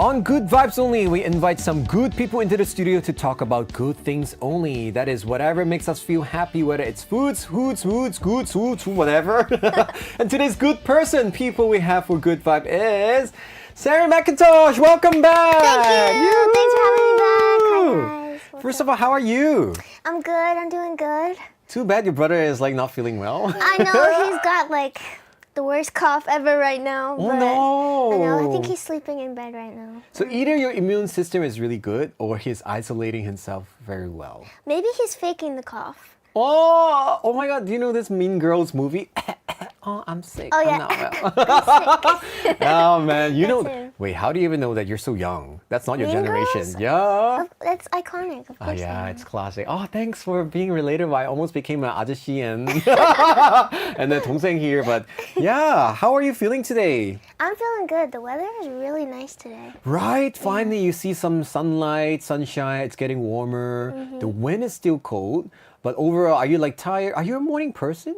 On Good Vibes Only, we invite some good people into the studio to talk about good things only. That is whatever makes us feel happy, whether it's foods, goods, whatever. And today's good person, people we have for Good Vibe is Saree McIntosh. Welcome back. Thank you. Yoo-hoo. Thanks for having me back. Hi guys. First of all, how are you? I'm good. I'm doing good. Too bad your brother is like not feeling well. I know he's got like the worst cough ever right now. Oh but no! I know. I think he's sleeping in bed right now. So either your immune system is really good or he's isolating himself very well. Maybe he's faking the cough. Oh my God! Do you know this Mean Girls movie? Oh, I'm sick. Oh, I'm yeah. not well. Oh man, you know. him. Wait, how do you even know that you're so young? That's not your Mean generation. Girls? Yeah. That's iconic. Of course. Oh I yeah, know. it's classic. Oh, thanks for being relatable. I almost became an 아저씨 and and then 동생 here, but yeah. How are you feeling today? I'm feeling good. The weather is really nice today. Right, finally you see some sunlight, sunshine. It's getting warmer. The wind is still cold, but overall, are you like tired? Are you a morning person?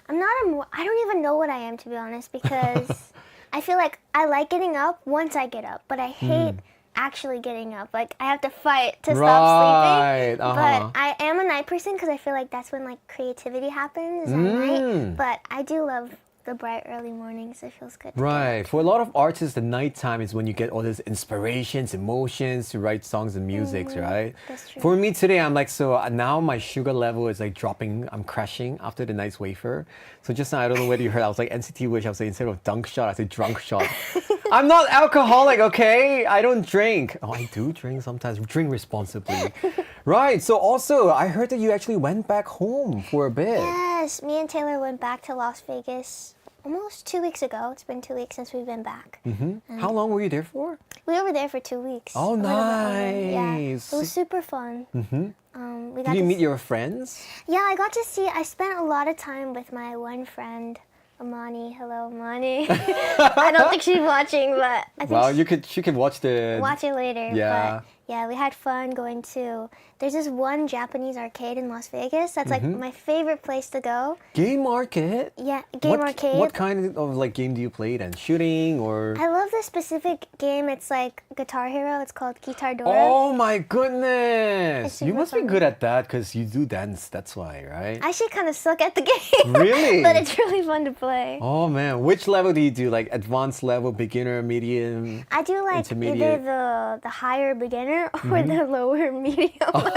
I'm not I don't even know what I am, to be honest, because I feel like I like getting up once I get up, but I hate actually getting up. Like, I have to fight to stop Right, sleeping. uh-huh. But I am a night person because I feel like that's when like creativity happens at night. But I do love the bright early mornings. It feels good. to get Right. For a lot of artists, the nighttime is when you get all these inspirations, emotions to write songs and music, right? That's true. For me today, I'm like, so now my sugar level is like dropping. I'm crashing after the night's wafer. So just now, I don't know whether you heard, I was like NCT Wish. I was like, instead of dunk shot, I said drunk shot. I'm not alcoholic, okay? I don't drink. Oh, I do drink sometimes. Drink responsibly. Right. So also, I heard that you actually went back home for a bit. Yes, me and Taylor went back to Las Vegas almost 2 weeks ago. It's been 2 weeks since we've been back. How long were you there for? We were there for 2 weeks. Oh, A little bit longer. Yeah, nice. it was super fun. We got Did you to meet your friends? Yeah, I spent a lot of time with my one friend, Amani. Hello, Amani. I don't think she's watching, but I think Well, you could watch the watch it later. Yeah. But yeah, we had fun going to. There's this one Japanese arcade in Las Vegas that's like my favorite place to go. game market. Yeah, game arcade. What kind of like game do you play then? Shooting or? I love this specific game. It's like Guitar Hero. It's called Guitar Dora. Oh my goodness! It's You super must be fun. good at that because you do dance. That's why, right? I actually kind of suck at the game. Really? But it's really fun to play. Oh man, which level do you do? Like advanced level, beginner, medium? I do like either Intermediate. the higher beginner or the lower medium.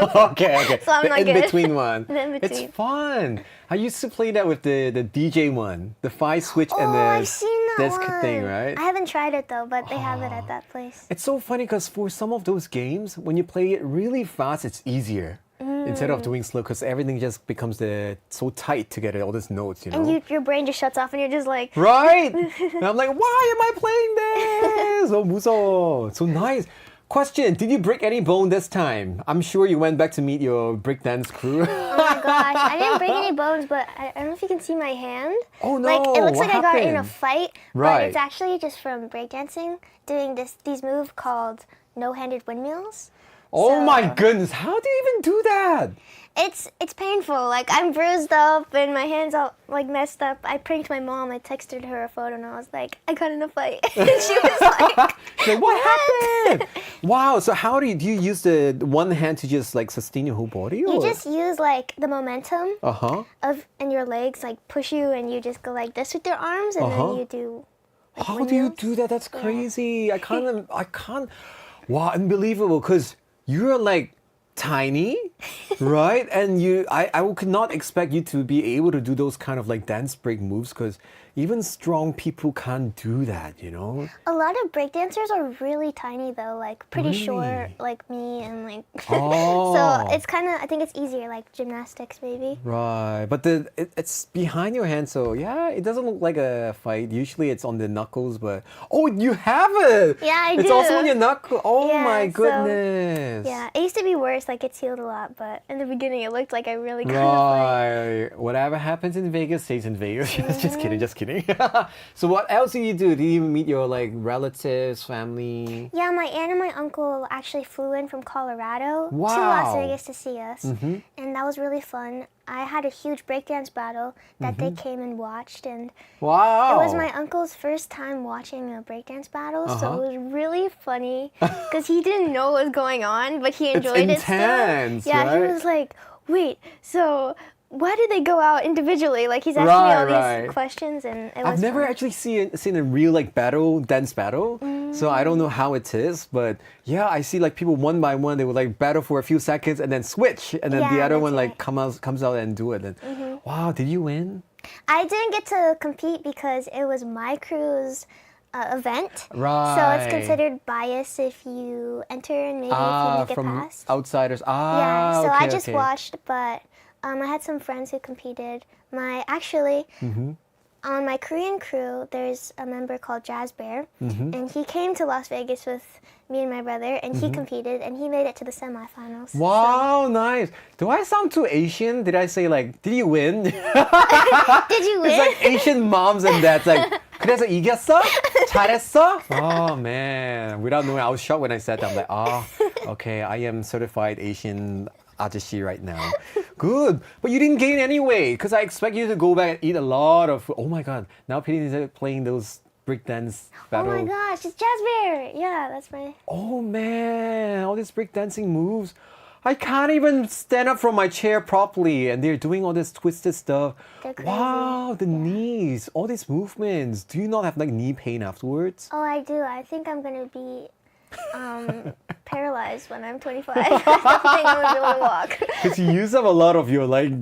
Okay. So I'm The not in good. between one. The in-between. It's fun. I used to play that with the DJ one, the 5 switch Oh, and the I've seen that disc one. thing, right? I haven't tried it though, but they have it at that place. It's so funny because for some of those games, when you play it really fast, it's easier instead of doing slow because everything just becomes so tight to get all these notes, you know? And your brain just shuts off, and you're just like, Right? And I'm like, why am I playing this? So 무서워. So nice. Question, did you break any bone this time? I'm sure you went back to meet your breakdance crew. oh my gosh, I didn't break any bones, but I don't know if you can see my hand. Oh no, Like it looks what like I got in a happened? fight, Right. but it's actually just from breakdancing, doing these moves called no-handed windmills. Oh So- my goodness, how do you even do that? It's painful. Like I'm bruised up and my hands all like messed up. I pranked my mom. I texted her a photo and I was like, I got in a fight. And she was like, Like, what happened? Wow, so how do you use the one hand to just like sustain your whole body? you or? just use like the momentum Uh-huh. and your legs like push you and you just go like this with your arms and Uh-huh. then you do. Like, How do you windmills. do that? That's crazy. I can't. Wow, unbelievable. Because you're like tiny, right? And I could not expect you to be able to do those kind of like dance break moves because even strong people can't do that, you know? A lot of breakdancers are really tiny though, like pretty Really? short, like me, and like. Oh. So it's kind of. I think it's easier, like gymnastics maybe. Right, but it's behind your hand, so yeah, it doesn't look like a fight. Usually it's on the knuckles, but oh, you have it! Yeah, I It's do. also on your knuckle. Oh Yeah, my so- goodness! Yeah, it used to be worse. Like it's healed a lot, but in the beginning it looked like I really got in a fight. Right. Whatever happens in Vegas stays in Vegas. Just kidding. kidding. So what else did you do? Did you meet your like relatives, family? Yeah, my aunt and my uncle actually flew in from Colorado to Wow. Las Vegas to see us. And that was really fun. I had a huge breakdance battle that they came and watched. And Wow. it was my uncle's first time watching a breakdance battle. So it was really funny because he didn't know what was going on, but he enjoyed it still. intense, Yeah, right? he was like, wait, so why did they go out individually? Like he's asking me all Right. these questions, and it was I've never fun. actually seen a real like dance battle. So I don't know how it is, but yeah, I see like people one by one they would like battle for a few seconds and then switch, and then the Yeah, other that's one like right. comes out and do it. And wow, did you win? I didn't get to compete because it was my crew's event. So Right. it's considered bias if you enter and maybe if you make it From past. outsiders. Yeah, so I okay, just okay. watched, but I had some friends who competed. On my Korean crew, there's a member called Jazz Bear, and he came to Las Vegas with me and my brother, and he competed, and he made it to the semifinals. Wow, nice. Do I sound too Asian? Did I say like, did you win? So, did you win? It's like Asian moms and dads like, 그래서 이겼어? 잘했어? Oh man, without knowing, I was shocked when I said that. I'm like, okay, I am certified Asian 아저씨 right now. Good, but you didn't gain any weight because I expect you to go back and eat a lot of food. Oh my god, now Pidin is playing those breakdance Oh battle. my gosh, it's Jazz Bear! Yeah, that's my... Oh man, all these breakdancing moves. I can't even stand up from my chair properly, and they're doing all this twisted stuff. They're crazy. Wow, the knees, all these movements. Do you not have like knee pain afterwards? Oh, I do. I think I'm gonna be paralyzed when I'm 25. I don't think I'm gonna be able to walk. Because you use up a lot of your like,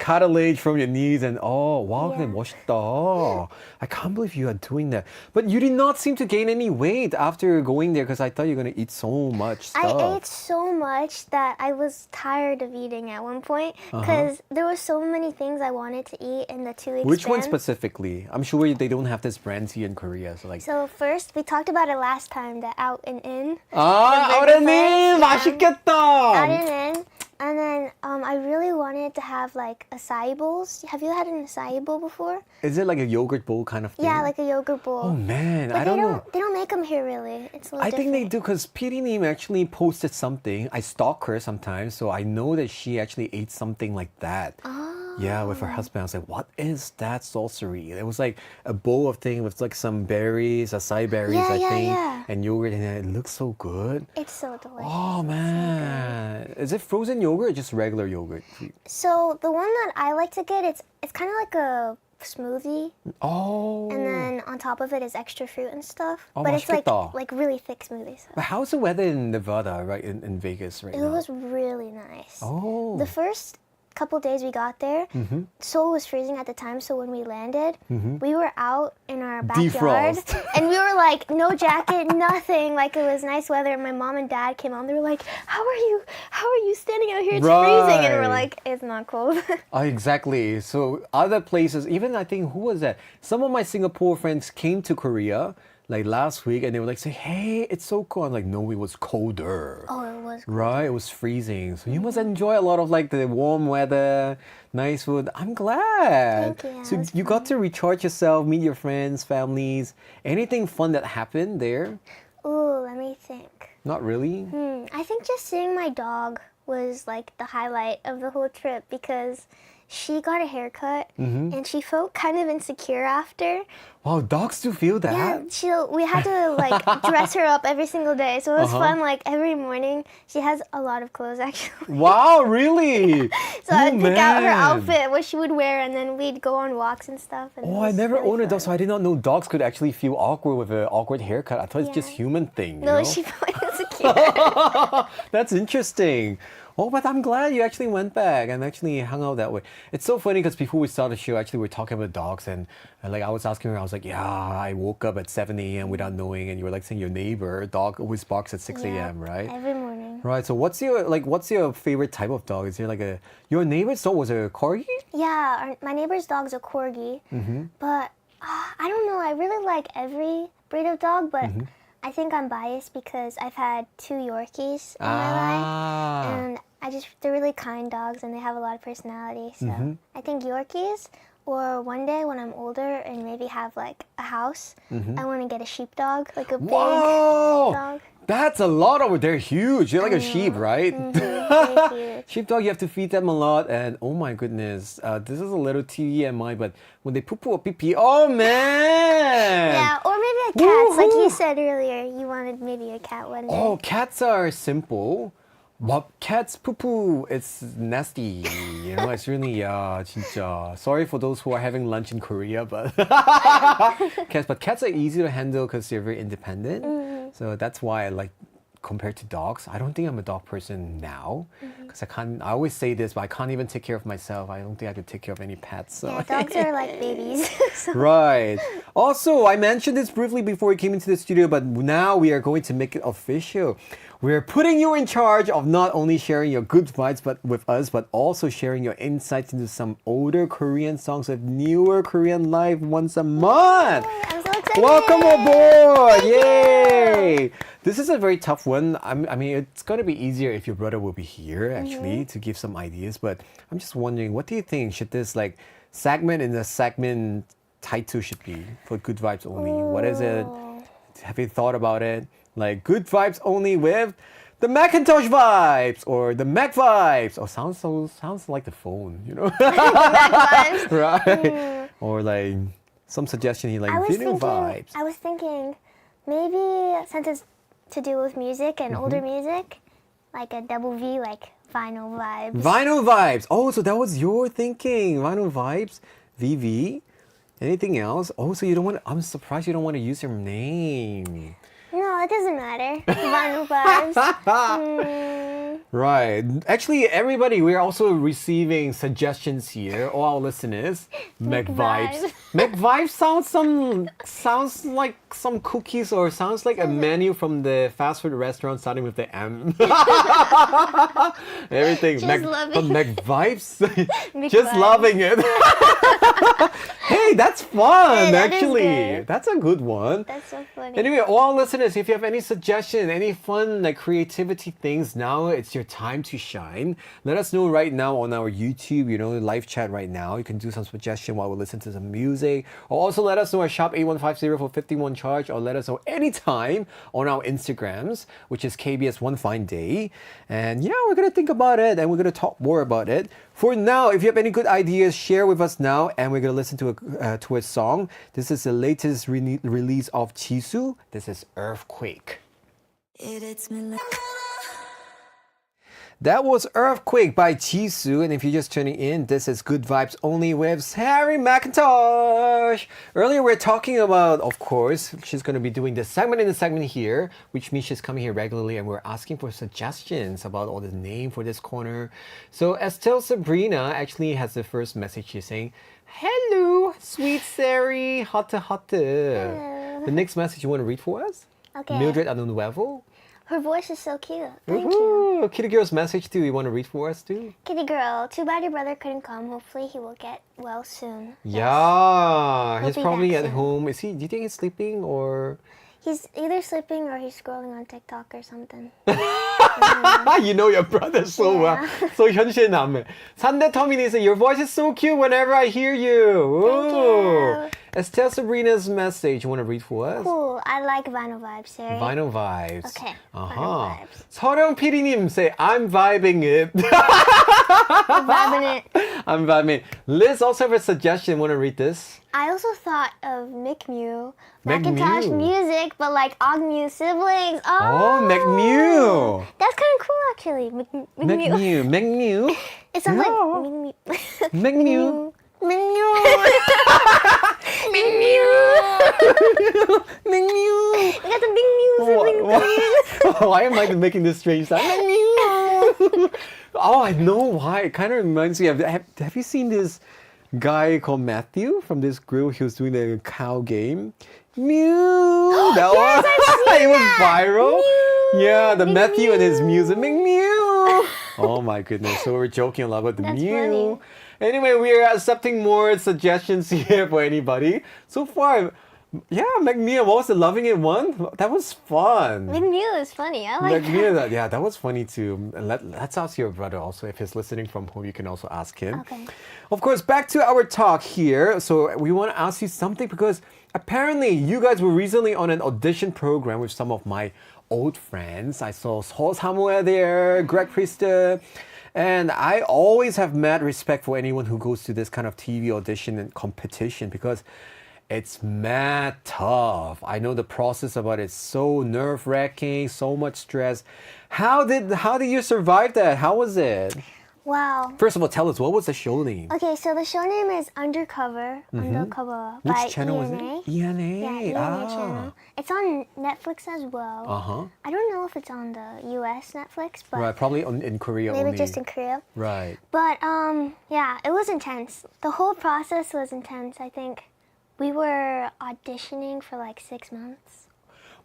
cartilage from your knees and wow, Yeah. 근데 멋있다. I can't believe you are doing that. But you did not seem to gain any weight after going there because I thought you were going to eat so much stuff. I ate so much that I was tired of eating at one point because there were so many things I wanted to eat in the 2 weeks. Which one span. specifically? I'm sure they don't have this brand here in Korea. So like, So first, we talked about it last time, the Out and In. 아우라님 Yeah. 맛있겠다. Out and In. And then I really wanted to have like acai bowls. Have you had an acai bowl before? Is it like a yogurt bowl kind of thing? Yeah, like a yogurt bowl. Oh man, But I don't know. They don't make them here really. It's a little I think they different. do because Pirinim actually posted something. I stalk her sometimes, so I know that she actually ate something like that. Yeah, with her husband. I was like, what is that sorcery? It was like a bowl of thing with like some berries, acai berries, Yeah, I yeah, think, yeah. and yogurt, and it looks so good. It's so delicious. Oh man, is it frozen yogurt or just regular yogurt? So the one that I like to get, it's kind of like a smoothie, Oh. and then on top of it is extra fruit and stuff. Oh, but it's 맛있겠다. like really thick smoothies. But how's the weather in Nevada, right, in Vegas right It now? was really nice. Oh. The first couple days we got there, Seoul was freezing at the time, so when we landed, we were out in our backyard, Defrost. and we were like, no jacket, nothing. Like it was nice weather. And my mom and dad came on. They were like, "How are you? How are you standing out here? It's freezing." And we're Right. like, "It's not cold." Exactly. So other places, even I think, who was that? Some of my Singapore friends came to Korea like last week and they were like, say, hey, it's so cold. I'm like, no, it was colder. Oh, it was cold. Right, it was freezing. So you must enjoy a lot of like the warm weather, nice food. I'm glad. Thank you. So It was you got to recharge yourself, meet your friends, families. Anything fun that happened there? Ooh, let me think. Not really. I think just seeing my dog was like the highlight of the whole trip because she got a haircut and she felt kind of insecure after. Wow, dogs do feel that. Yeah, we had to like dress her up every single day, so it was fun. Like every morning, she has a lot of clothes actually. Wow, really? So I'd pick out her man. outfit, what she would wear, and then we'd go on walks and stuff. And it Oh, I was never really owned a dog, fun. so I did not know dogs could actually feel awkward with an awkward haircut. I thought it's just Yeah. human thing. You No, know? she felt insecure. That's interesting. Oh, but I'm glad you actually went back and actually hung out that way. It's so funny because before we started the show, actually, we were talking about dogs and like I was asking her, I was like, yeah, I woke up at 7 a.m. without knowing, and you were like saying your neighbor dog always barks at 6 Yeah, a.m. right? Every morning. Right. So what's your favorite type of dog? Is there like your neighbor's dog was a corgi? Yeah, my neighbor's dog's a corgi, but I don't know. I really like every breed of dog, but I think I'm biased because I've had 2 Yorkies in my life, and they're really kind dogs and they have a lot of personality. So I think Yorkies Or one day when I'm older and maybe have like a house, I want to get a sheepdog, like a big Wow! dog. That's a lot of. They're huge. They're like a sheep, right? Very cute. Sheepdog, you have to feed them a lot, and oh my goodness, this is a little TMI, but when they poo-poo or pee-pee, oh man! Yeah, or maybe a cat. Like you said earlier, you wanted maybe a cat one day. Oh, cats are simple. But cats poo-poo, it's nasty. You know, it's really, 진짜. Sorry for those who are having lunch in Korea, but cats are easy to handle because they're very independent. So that's why I like, compared to dogs, I don't think I'm a dog person now. Because I always say this, but I can't even take care of myself. I don't think I could take care of any pets. So. Yeah, dogs are like babies. So- Right. Also, I mentioned this briefly before we came into the studio, but now we are going to make it official. We're putting you in charge of not only sharing your good vibes with us, but also sharing your insights into some older Korean songs with newer Korean live once a month. I'm so excited. Welcome aboard! Thank Yay! you. This is a very tough one. I mean, it's going to be easier if your brother will be here, actually, to give some ideas. But I'm just wondering, what do you think? Should this like segment in the segment title should be for Good Vibes Only? What is it? Have you thought about it? Like Good Vibes Only with the Macintosh vibes or the Mac vibes. Oh, sounds like the phone, you know? Mac vibes. Right. Or like some suggestion here, like video vibes. I was thinking maybe since it's to do with music and older music, like a double V, like vinyl vibes. Vinyl vibes. Oh, so that was your thinking. Vinyl vibes. VV. Anything else? Oh, so you don't want to, I'm surprised you don't want to use your name. No, it doesn't matter. Vinyl vibes. Right. Actually, everybody, we're also receiving suggestions here. All our listeners. Mac vibes. Mac vibes sounds like some cookies or sounds like a menu from the fast food restaurant starting with the M. Everything. Just loving Mac vibes. Mac Just vibes. loving it. Hey, that's fun, Hey, that is actually. good. That's a good one. That's so funny. Anyway, all listeners, if you have any suggestion, any fun like creativity things, now it's your time to shine. Let us know right now on our YouTube, live chat right now. You can do some suggestion while we listen to some music. Or also let us know at shop 8150 for 51 charge, or let us know anytime on our Instagrams, which is KBS One Fine Day. And yeah, we're gonna think about it and we're gonna talk more about it. For now, if you have any good ideas, share with us now, and we're gonna listen to a song. This is the latest release of Jisoo. This is Earthquake. That was Earthquake by Jisoo, and if you're just tuning in, this is Good Vibes Only with Saree McIntosh. Earlier we were talking about, of course, she's going to be doing this segment in the segment here, which means she's coming here regularly, and we're asking for suggestions about all the name for this corner. So Estelle Sabrina actually has the first message. She's saying, "Hello, sweet Saree, hot. The next message you want to read for us? Okay. Mildred Anunuevo. Her voice is so cute. Thank you. Kitty Girl's message too. You want to read for us too? Kitty girl, too bad your brother couldn't come. Hopefully he will get well soon. Yeah, He'll he's be probably back at soon. home. Is he? Do you think he's sleeping or? He's either sleeping or he's scrolling on TikTok or something. You know your brother so well. So 현실남매. 산대 터미니 said, your voice is so cute whenever I hear you. Thank you. Estelle Sabrina's message. You want to read for us? Cool. I like vinyl vibes, Sarah. Vinyl vibes. Okay, Uh-huh. vinyl vibes. 서령 PD님 say, I'm vibing it. Vibing it. I'm vibing. Liz also have a suggestion. Want to read this? I also thought of McMew. Mac Macintosh Mew. music, but like Ogmew siblings. Oh, McMew. That's kind of cool, actually. McMew. McMew. McMew. It sounds Yeah. like McMew. McMew. McMew. McMew. We got the McMew siblings. Why am I making this strange sound? McMew. Oh, I know why. It kind of reminds me of. Have you seen this guy called Matthew from this group? He was doing the cow game. Mew. That Yes, one. I've seen It was that. viral. Mew. Yeah, the Mew. Matthew and his music. Mew. Oh my goodness. So we're joking a lot about the That's Mew. funny. Anyway, we are accepting more suggestions here for anybody. So far, Yeah, McMia, what was the Loving It one? That was fun. McNeil is funny. I like that. McMia, yeah, that was funny too. And let's ask your brother also. If he's listening from home, you can also ask him. Okay. Of course, back to our talk here. So we want to ask you something because apparently you guys were recently on an audition program with some of my old friends. I saw Seoul Samuel there, Greg Priester. And I always have mad respect for anyone who goes to this kind of TV audition and competition because it's mad tough. I know the process about it is so nerve-wracking, so much stress. How did you survive that? How was it? Wow. First of all, tell us, what was the show name? Okay, so the show name is Undercover by Which channel was ENA. it? ENA. Yeah, ENA channel. It's on Netflix as well. Uh-huh. I don't know if it's on the US Netflix, but Right, probably in Korea maybe only. just in Korea. Right. But yeah, it was intense. The whole process was intense. I think we were auditioning for like 6 months.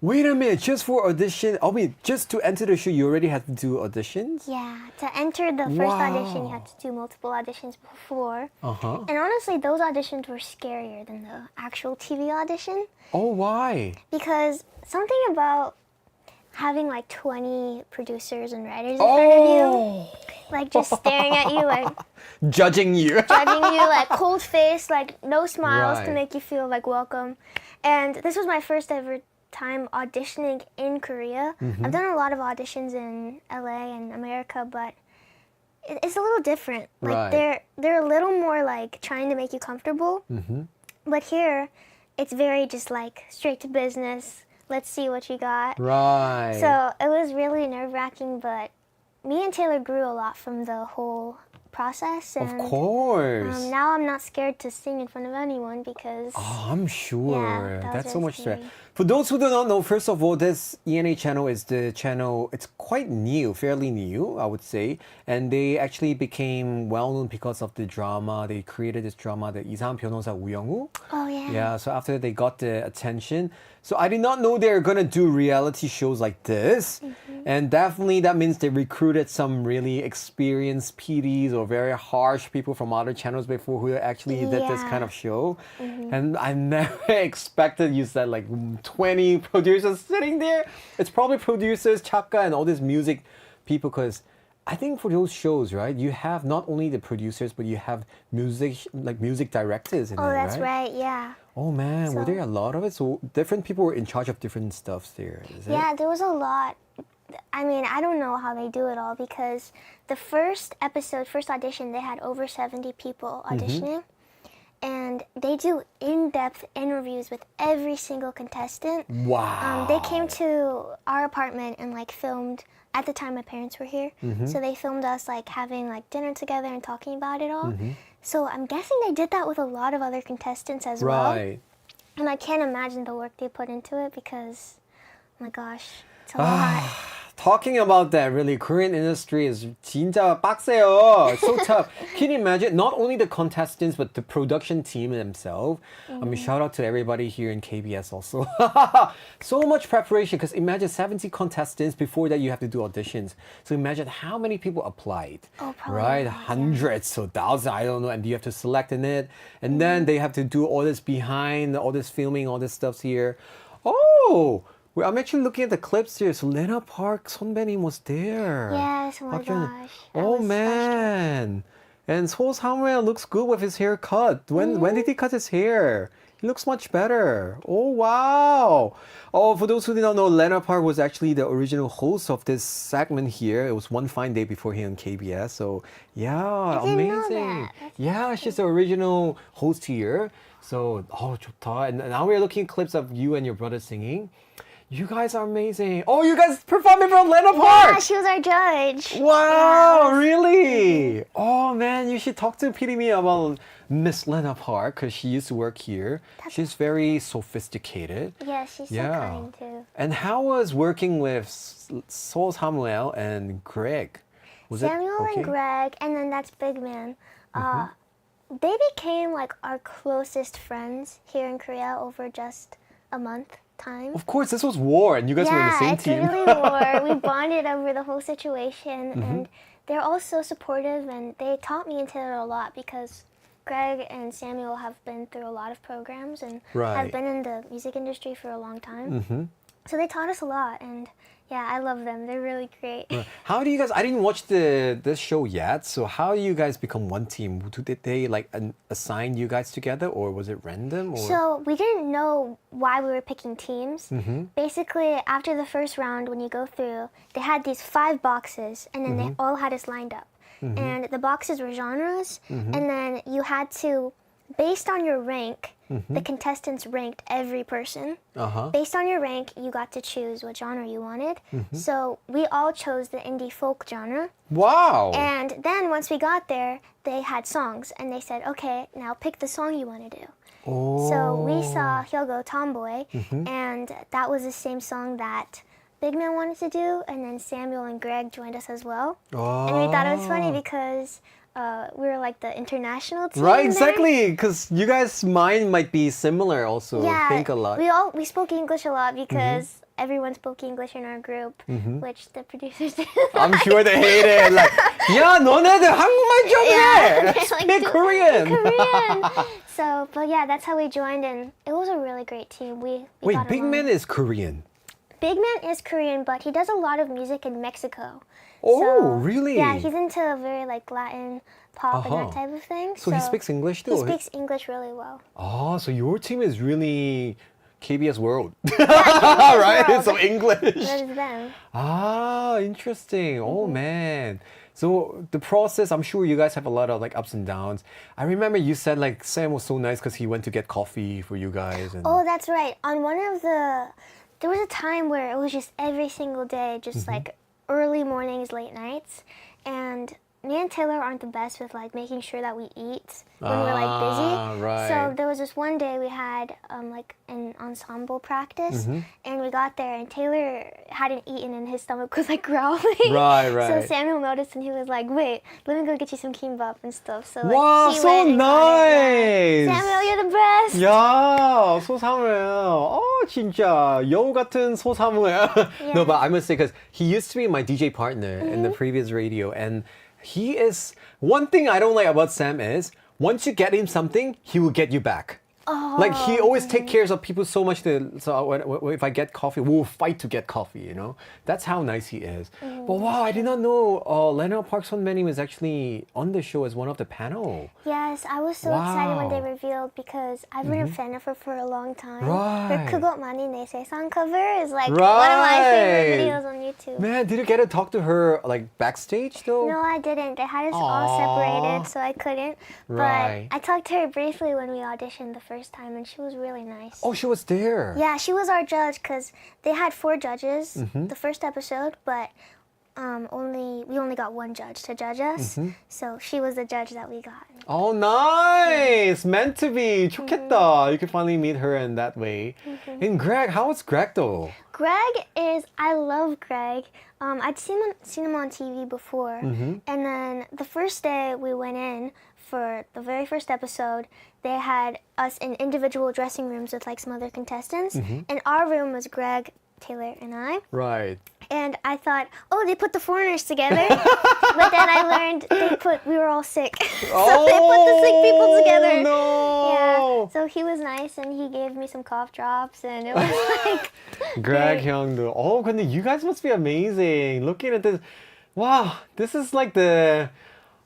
Wait a minute, just for audition? I mean, just to enter the show, you already had to do auditions? Yeah, to enter the first audition, you had to do multiple auditions before. Uh-huh. And honestly, those auditions were scarier than the actual TV audition. Oh, why? Because something about having like 20 producers and writers in front of you, like just staring at you, like Judging you. judging you, like cold face, like no smiles to Right. make you feel like welcome. And this was my first ever time auditioning in Korea. I've done a lot of auditions in LA and America, but it's a little different. Like Right. they're a little more like trying to make you comfortable. But here, it's very just like straight to business. Let's see what you got. Right. So it was really nerve-wracking, but me and Taylor grew a lot from the whole process. Of And course. now I'm not scared to sing in front of anyone because Oh, I'm sure. Yeah, that was That's so really much stress. scary. For those who do not know, first of all, this ENA channel is the channel, it's quite new, fairly new, I would say. And they actually became well known because of the drama. They created this drama, the 이상한 변호사 우영우. oh yeah. Yeah, so after they got the attention. So I did not know they were going to do reality shows like this. And definitely that means they recruited some really experienced PDs or very harsh people from other channels before who actually did this Yeah. kind of show. And I never expected you said like 20 producers sitting there. It's probably producers, 작가, and all these music people because I think for those shows, right, you have not only the producers, but you have music directors in Oh, it, that's right. Yeah. Oh man, were So- there a lot of it? So different people were in charge of different stuffs there, is it? Yeah, there was a lot. I mean, I don't know how they do it all because the first audition, they had over 70 people auditioning. And they do in-depth interviews with every single contestant. Wow. They came to our apartment and like filmed. At the time, my parents were here, so they filmed us like having like dinner together and talking about it all. So I'm guessing they did that with a lot of other contestants as well. Right. And I can't imagine the work they put into it because, oh my gosh, it's a lot. Talking about that, really, Korean industry is 진짜 빡세요. It's so tough. Can you imagine? Not only the contestants, but the production team themselves. I mean, shout out to everybody here in KBS also. So much preparation, because imagine 70 contestants. Before that, you have to do auditions. So imagine how many people applied. Oh, probably right? a lot, yeah. Hundreds, so thousands, I don't know. And you have to select in it. And then they have to do all this behind, all this filming, all this stuff here. Oh! Well, I'm actually looking at the clips here. So Lena Park 선배님 was there. Yes, oh my 박준현. gosh. I Oh was man. And Seoul Samuel looks good with his hair cut. When did he cut his hair? He looks much better. Oh wow. Oh, for those who did not know, Lena Park was actually the original host of this segment here. It was One Fine Day before here on KBS. So yeah, didn't know amazing. that. That's Yeah, she's the original host here. So 좋다. And now we're looking at clips of you and your brother singing. You guys are amazing. Oh, you guys performing from Lena Park. Yeah, she was our judge. Wow, Yeah. really? Oh man, you should talk to PD Me about Miss Lena Park because she used to work here. She's very sophisticated. Yeah, she's so Yeah. kind too. And how was working with Seoul Samuel and Greg? Was Samuel it okay? and Greg, and then that's Big Man. They became like our closest friends here in Korea over just a month time. Of course, this was war, and you guys were in the same it's team. really war. We bonded over the whole situation, and they're all so supportive, and they taught me and Taylor a lot because Greg and Samuel have been through a lot of programs and Right. have been in the music industry for a long time. So they taught us a lot, and yeah, I love them. They're really great. How do you guys? I didn't watch this show yet. So how do you guys become one team? Did they like assign you guys together, or was it random? Or? So we didn't know why we were picking teams. Basically, after the first round, when you go through, they had these 5 boxes, and then they all had us lined up. And the boxes were genres, and then you had to, based on your rank, the contestants ranked every person. Based on your rank, you got to choose what genre you wanted. So we all chose the indie folk genre. Wow. And then once we got there, they had songs, and they said, okay, now pick the song you want to do. Oh. So we saw Hyeogo Tomboy, and that was the same song that Big Man wanted to do, and then Samuel and Greg joined us as well. Oh. And we thought it was funny because we were like the international team. Right, there. exactly. Because you guys' mind might be similar. Also, Yeah, think a lot. we spoke English a lot because everyone spoke English in our group, which the producers did. I'm sure they hate it. Like, 야, 너네들 한국말 좀 해. Like, Speak Korean. Korean. So, but yeah, that's how we joined, and it was a really great team. We Wait, got Big along. Man is Korean. Big Man is Korean, but he does a lot of music in Mexico. Oh, So, really? Yeah, he's into very like Latin pop and that type of thing. So he speaks English too? He speaks English really well. Oh, so your team is really KBS World. KBS right? World. So English. That is them. Ah, interesting. Oh man. So the process, I'm sure you guys have a lot of like ups and downs. I remember you said like Sam was so nice because he went to get coffee for you guys. And... Oh, that's right. On one of there was a time where it was just every single day, just like early mornings, late nights. And me and Taylor aren't the best with like making sure that we eat when we're like busy. Right. So there was this one day we had like an ensemble practice, and we got there and Taylor hadn't eaten and his stomach was like growling. Right, So right. Samuel noticed and he was like, "Wait, let me go get you some kimbap and stuff." So like, Wow, he so went and got it. Yeah. nice. Samuel, you're the best. 야, 소사무예요. 진짜 여우 같은 소사무예요. No, but I must say, because he used to be my DJ partner in the previous radio, and he is, one thing I don't like about Sam is, once you get him something, he will get you back. Like he always take care of people so much that so if I get coffee, we'll fight to get coffee, you know? That's how nice he is. But wow, I did not know Leonard Park Sonmani was actually on the show as one of the panel. Yes, I was so excited when they Wow. revealed because I've been a fan of her for a long time. Right. Her 그것 많이 내 세상 cover is like one of my favorite Right. videos on YouTube. Man, did you get to talk to her like backstage though? No, I didn't. They had us all Aw. separated, so I couldn't. Right. But I talked to her briefly when we auditioned the first time, and she was really nice. Oh, she was there. Yeah, she was our judge because they had 4 judges the first episode, but we only got 1 judge to judge us. So she was the judge that we got. Oh, nice! Meant to be. 좋겠다. You could finally meet her in that way. And Greg, how was Greg though? I love Greg. I'd seen him on TV before. And then the first day we went in for the very first episode, they had us in individual dressing rooms with like some other contestants. And our room was Greg, Taylor, and I. Right. And I thought, oh, they put the foreigners together. But then I learned we were all sick. So they put the sick people together. No. Yeah. So he was nice and he gave me some cough drops and it was like Greg great. 형도. Oh, 근데 you guys must be amazing. Looking at this. Wow, this is like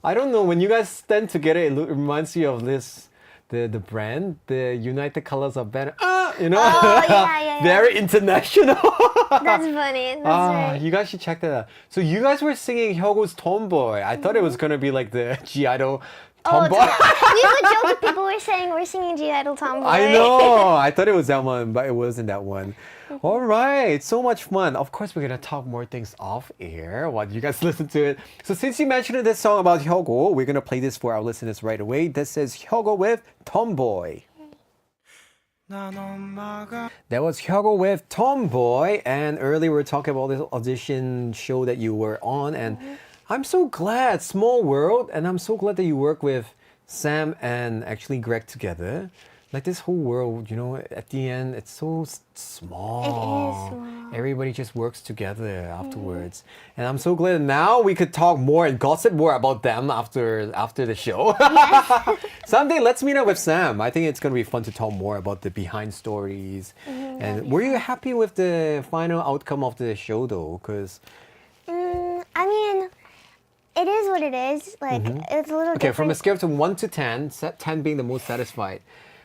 I don't know, when you guys stand together, it reminds you of this, the brand, the United Colors of Banner. You know? Oh, yeah. Very international. That's funny. That's right. You guys should check that out. So you guys were singing Hyeogo's Tomboy. I thought it was going to be like the G-Idol Tomboy. We would joke if people were saying we're singing G-Idol Tomboy. I know. I thought it was that one, but it wasn't that one. All right. So much fun. Of course, we're going to talk more things off air while you guys listen to it. So since you mentioned this song about Hyeogo, we're going to play this for our listeners right away. This is Hyeogo with Tomboy. That was Hyeogo with Tomboy. And earlier we were talking about this audition show that you were on. And I'm so glad, small world. And I'm so glad that you work with Sam and actually Greg together. like this whole world, you know, at the end, it's so small. It is small. Everybody just works together afterwards. And I'm so glad now we could talk more and gossip more about them after the show. Someday, let's meet up with Sam. I think it's going to be fun to talk more about the behind stories. And were you happy with the final outcome of the show, though? Because I mean, it is what it is. Like, it's a little okay, different. from a scale of 1 to 10, 10 being the most satisfied,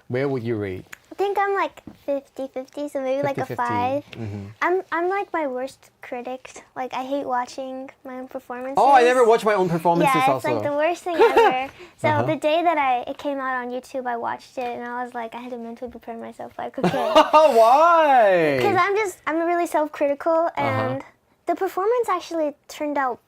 where would you rate? I think I'm like 50-50, so maybe like a 50-50. 5. I'm like my worst critic. Like, I hate watching my own performances. Oh, I never watch my own performances Yeah, it's also. like the worst thing ever. So the day that it came out on YouTube, I watched it and I was like, I had to mentally prepare myself. Like, okay, Why? because I'm really self-critical, and the performance actually turned out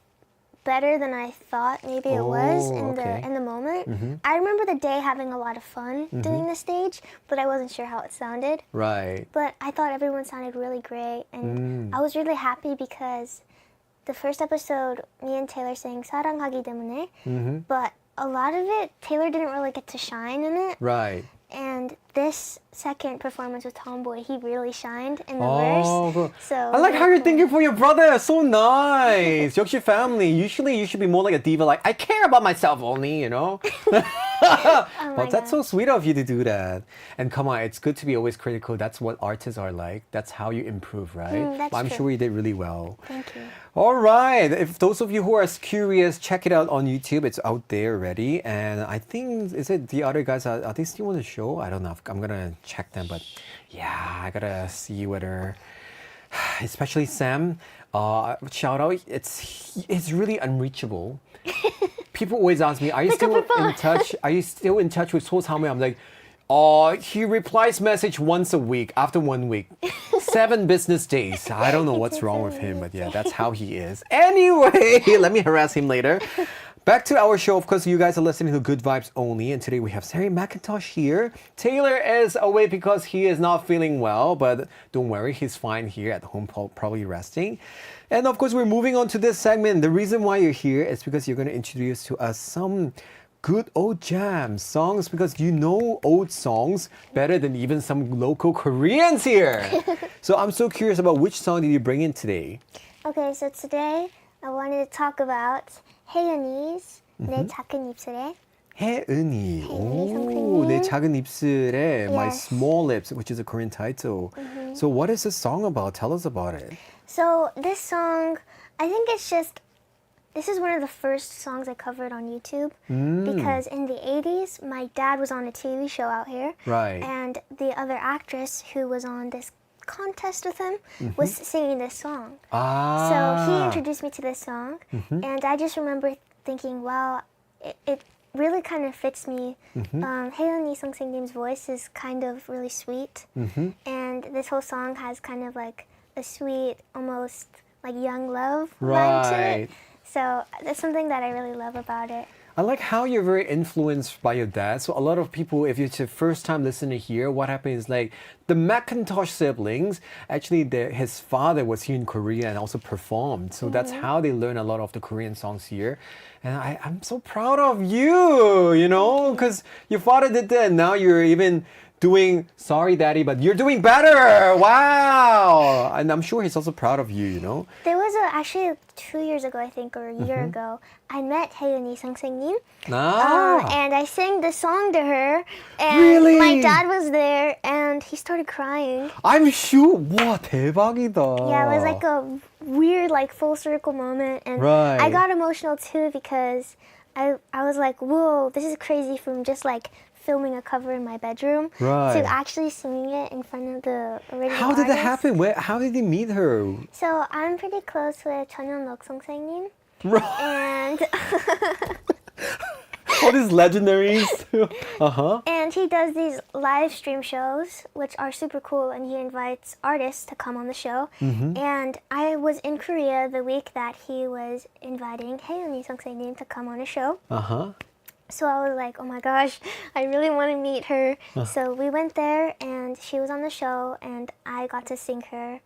better than I thought maybe it was in the moment. I remember the day having a lot of fun doing the stage, but I wasn't sure how it sounded. Right. But I thought everyone sounded really great, and I was really happy because the first episode, me and Taylor sang 사랑하기 때문에, but a lot of it, Taylor didn't really get to shine in it. Right. And this second performance with Tomboy, he really shined in the Oh, verse. So I like how you're thinking for your brother. So nice. 역시 family. Usually you should be more like a diva, like, I care about myself only, you know? But that's so sweet of you to do that. And come on, it's good to be always critical. That's what artists are like. That's how you improve, right? That's I'm true. sure you did really well. Thank you. All right. If those of you who are curious, check it out on YouTube. It's out there already. And I think, is it the other guys, are they still on the show? I don't know. I'm going to check them. But yeah, I got to see whether, especially Sam, shout out. It's really unreachable. People always ask me, are you still in touch? Are you still in touch with So Samui? I'm like, he replies message once a week after 1 week. 7 business days. I don't know what's wrong with him, but yeah, that's how he is. Anyway, let me harass him later. Back to our show. Of course, you guys are listening to Good Vibes Only, and today we have Saree McIntosh here. Taylor is away because he is not feeling well, but don't worry, he's fine here at home, probably resting. And of course, we're moving on to this segment. The reason why you're here is because you're going to introduce to us some good old jam songs, because you know old songs better than even some local Koreans here. So I'm so curious about which song did you bring in today? Okay, so today I wanted to talk about 혜은이's 내 작은 입술에. 혜은이. 선생님. 내 작은 입술에, My Yes. Small Lips, which is a Korean title. So what is this song about? Tell us about it. So this song, I think this is one of the first songs I covered on YouTube because in the 80s, my dad was on a TV show out here. Right. And the other actress who was on this contest with him was singing this song. So he introduced me to this song, and I just remember thinking, wow, it really kind of fits me. Hyeeunyi 선생님's voice is kind of really sweet, and this whole song has kind of like a sweet, almost like young love vibe to it. Right. So that's something that I really love about it. I like how you're very influenced by your dad. So a lot of people, if it's your first time listening here, what happens is like the McIntosh siblings, actually his father was here in Korea and also performed. So that's how they learn a lot of the Korean songs here. And I'm so proud of you, you know, because your father did that and now you're even doing Sorry Daddy, but you're doing better. Wow. And I'm sure he's also proud of you, you know. There was actually 2 years ago, I think, or a year ago, I met Hyeeunyi 선생님. And I sang the song to her. And Really? my dad was there and he started crying. I'm sure. 와, 대박이다. Yeah, it was like a weird, like, full circle moment. And Right. I got emotional too because I was like, whoa, this is crazy from just like filming a cover in my bedroom Right. to actually singing it in front of the original How did that artist. happen? How did you meet her? So I'm pretty close with Jeon Young-rok 선생님. Right. And All these legendaries. and he does these live stream shows, which are super cool, and he invites artists to come on the show. And I was in Korea the week that he was inviting Hyeeunyi 선생님 to come on a show. So I was like, oh my gosh, I really want to meet her. So we went there, and she was on the show, and I got to sing her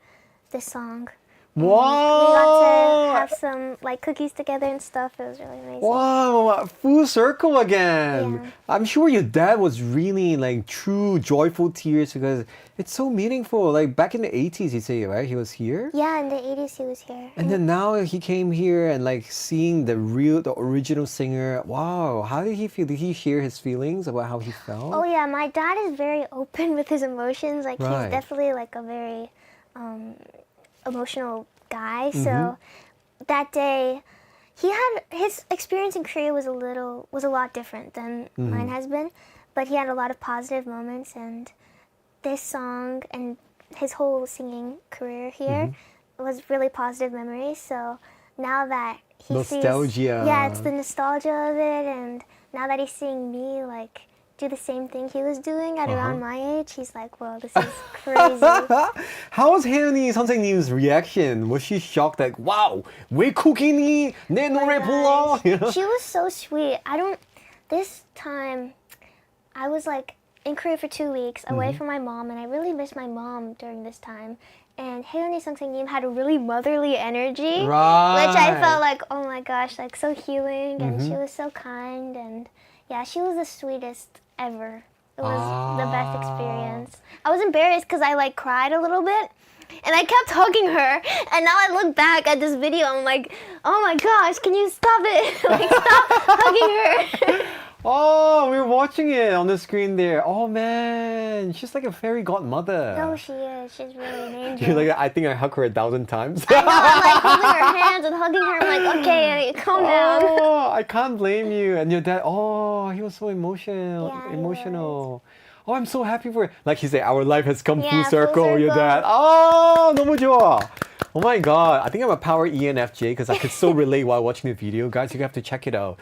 this song. We got Wow! to have some like cookies together and stuff. It was really amazing. Wow, full circle again. Yeah. I'm sure your dad was really like true joyful tears because it's so meaningful. Like back in the 80s, you say, right? He was here? Yeah, in the 80s he was here. And then now he came here and like seeing the original singer. Wow, how did he feel? Did he share his feelings about how he felt? Oh yeah, my dad is very open with his emotions. Like Right. he's definitely like a very emotional guy. Mm-hmm. So that day, his experience in Korea was a lot different than Mm-hmm. mine has been, but he had a lot of positive moments. And this song and his whole singing career here Mm-hmm. was really positive memories. So now that he Nostalgia. sees, yeah, it's the nostalgia of it, and now that he's seeing me like do the same thing he was doing at around my age, he's like, "Whoa, this is crazy." How was 혜은이 선생님's reaction? Was she shocked like, wow, 왜 코끼니 내 노래 불러? You know? She was so sweet. This time, I was like in Korea for 2 weeks away from my mom, and I really missed my mom during this time. And Hyeeunyi 선생님 had a really motherly energy, Right. which I felt like, oh my gosh, like so healing, and she was so kind, and yeah, she was the sweetest ever. It was the best experience. I was embarrassed because I like cried a little bit. And I kept hugging her, and now I look back at this video, I'm like, oh my gosh, can you stop it? Like, stop hugging her. Oh, we're watching it on the screen there. Oh man, she's like a fairy godmother. No, she is. She's really an angel. You're like, I think I hug her 1,000 times. I know, I'm like holding her hands and hugging her. I'm like, okay, calm down. Oh, I can't blame you. And your dad, oh, he was so emotional. Yeah, he emotional. Oh, I'm so happy for it. Like he said, our life has come Yeah, full full circle, your circle. dad. Oh, 너무 좋아. Oh my God. I think I'm a power ENFJ because I could so relate while watching the video. Guys, you have to check it out.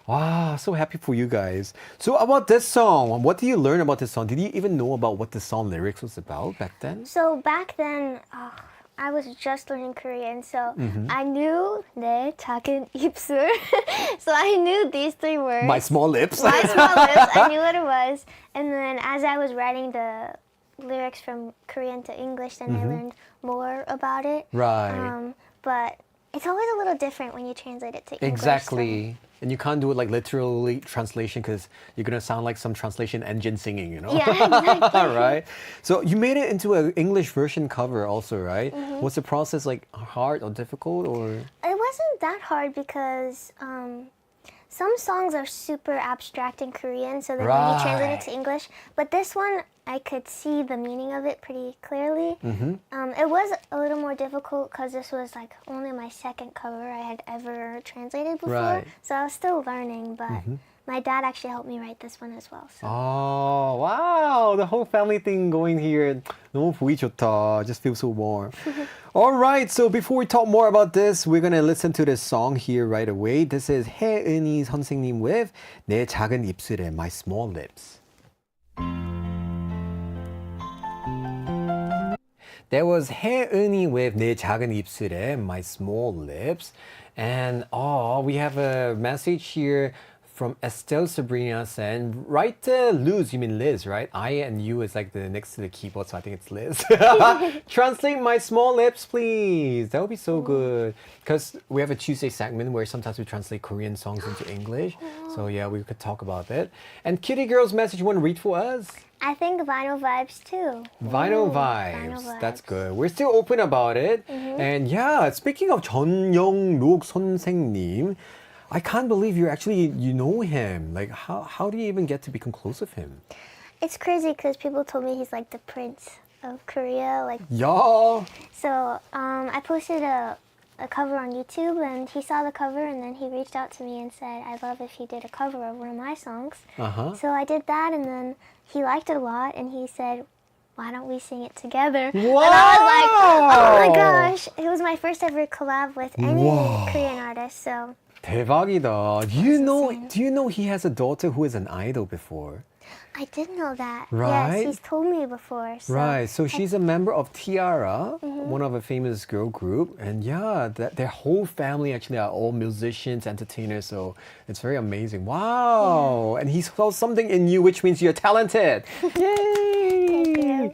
Wow, so happy for you guys. So about this song, what did you learn about this song? Did you even know about what the song lyrics was about back then? So back then, I was just learning Korean, so I knew 내 작은 입술. So I knew these 3 words. My small lips. My small lips. I knew what it was. And then as I was writing the lyrics from Korean to English, then I learned more about it. Right. But it's always a little different when you translate it to English. Exactly. And you can't do it like literally translation because you're going to sound like some translation engine singing, you know? Yeah, exactly. Right? So you made it into an English version cover also, right? Was the process like hard or difficult or? It wasn't that hard because some songs are super abstract in Korean, so then when you translate it to English, but this one, I could see the meaning of it pretty clearly. It was a little more difficult because this was like only my second cover I had ever translated before, Right. so I was still learning, but my dad actually helped me write this one as well. So. Oh, wow. The whole family thing going here. 너무 보기 좋다. Just feels so warm. All right. So before we talk more about this, we're going to listen to this song here right away. This is 혜은이 선생님 with 내 작은 입술에 My Small Lips. That was 혜은이 with 내 작은 입술에 My Small Lips. And we have a message here from Estelle Sabrina saying, write Luz, you mean Liz, right? I and you is like the next to the keyboard, so I think it's Liz. Translate my small lips, please. That would be so good. Because we have a Tuesday segment where sometimes we translate Korean songs into English. So yeah, we could talk about it. And Kitty Girl's message, you want to read for us? I think vinyl vibes too. Vinyl Ooh, vibes. That's good. We're still open about it. And yeah, speaking of Jeon Young-rok 선생님, I can't believe you know him. Like, how do you even get to become close with him? It's crazy because people told me he's like the prince of Korea. Like, Yeah. so I posted a cover on YouTube, and he saw the cover, and then he reached out to me and said, I'd love if you did a cover of one of my songs. So I did that, and then he liked it a lot, and he said, why don't we sing it together? Wow. And I was like, oh my gosh. It was my first ever collab with any Korean artist, so. 대박이다. Do you know he has a daughter who is an idol before? I did know that. Right? Yes, he's told me before. So. Right. So she's a member of Tiara, one of a famous girl group. And yeah, their whole family actually are all musicians, entertainers. So it's very amazing. Wow. And he saw something in you, which means you're talented. Yay. Thank you.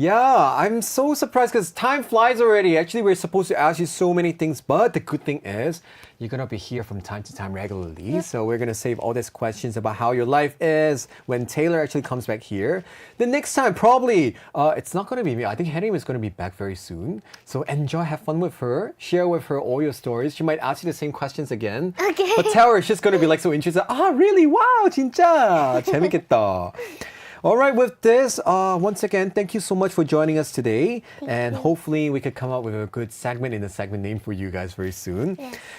Yeah, I'm so surprised because time flies already. Actually, we're supposed to ask you so many things, but the good thing is you're going to be here from time to time regularly. So we're going to save all these questions about how your life is when Taylor actually comes back here. The next time, probably, it's not going to be me. I think Hyeeunyi is going to be back very soon. So enjoy, have fun with her, share with her all your stories. She might ask you the same questions again. Okay. But tell her she's going to be like so interested. Ah, really? Wow, 진짜 재밌겠다. All right, with this, once again, thank you so much for joining us today. And hopefully we could come up with a good segment in the segment name for you guys very soon. Yes.